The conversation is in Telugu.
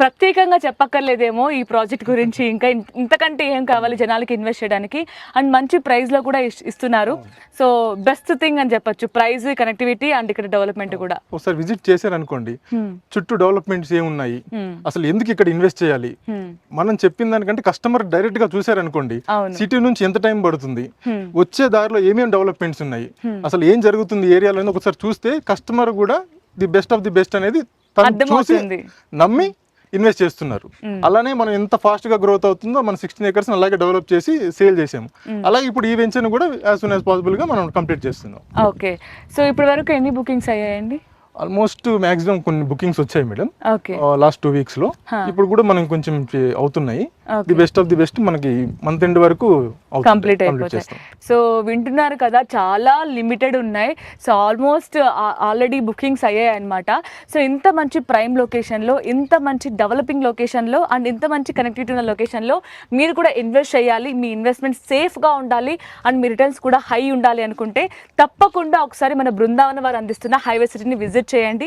ప్రత్యేకంగా చెప్పక్కర్లేదేమో ఈ ప్రాజెక్ట్ గురించి, ఇంకా ఇంతకంటే ఏం కావాలి జనాలకి ఇన్వెస్ట్ చేయడానికి, అండ్ మంచి ప్రైస్ లో కూడా ఇస్తున్నారు. సో బెస్ట్ థింగ్ అని చెప్పొచ్చు, ప్రైస్, కనెక్టివిటీ అండ్ ఇక్కడ డెవలప్మెంట్ కూడా. ఒకసారి విజిట్ చేశారనుకోండి, చుట్టూ డెవలప్మెంట్స్ ఏమున్నాయి, అసలు ఎందుకు ఇక్కడ ఇన్వెస్ట్ చేయాలి, మనం చెప్పిన దానికంటే కస్టమర్ డైరెక్ట్ గా చూసారనుకోండి, సిటీ నుంచి ఎంత టైం పడుతుంది, వచ్చే దారిలో ఏమేమి డెవలప్మెంట్స్ ఉన్నాయి, అసలు ఏం జరుగుతుంది ఏరియాలో ఒకసారి చూస్తే కస్టమర్ కూడా the best of the best అనేది చూసి నమ్మి ఇన్వెస్ట్ చేస్తున్నారు. అలానే మనం ఎంత ఫాస్ట్ గా గ్రోత్ అవుతుందో మనం 16 acres అలాగే డెవలప్ చేసి సేల్ చేసాము. అలాగే ఇప్పుడు ఈ వెంచర్ కూడా యాజ్ సూన్ యాజ్ పాసిబుల్ గా మనం కంప్లీట్ చేస్తున్నాం. ఓకే, సో ఇప్పటి వరకు ఎన్ని బుకింగ్స్ అయ్యాయండి? ఆల్మోస్ట్ మాక్సిమం కొన్ని బుకింగ్స్ వచ్చాయి మేడం లాస్ట్ 2 weeks లో. ఇప్పుడు కూడా మనం కొంచెం అవుతున్నాయి. The best of the best మనకి మంత్ ఎండ్ వరకు కంప్లీట్ అయిపోతాయి. సో వింటున్నారు కదా, చాలా లిమిటెడ్ ఉన్నాయి. సో ఆల్మోస్ట్ ఆల్రెడీ బుకింగ్స్ అయ్యాయి అనమాట. సో ఇంత మంచి ప్రైమ్ లొకేషన్లో, ఇంత మంచి డెవలపింగ్ లొకేషన్లో అండ్ ఇంత మంచి కనెక్టివిటీ ఉన్న లొకేషన్లో మీరు కూడా ఇన్వెస్ట్ చేయాలి, మీ ఇన్వెస్ట్మెంట్ సేఫ్గా ఉండాలి అండ్ మీ రిటర్న్స్ కూడా హై ఉండాలి అనుకుంటే తప్పకుండా ఒకసారి మన బృందావన వారు అందిస్తున్న హైవే సిటీని విజిట్ చేయండి.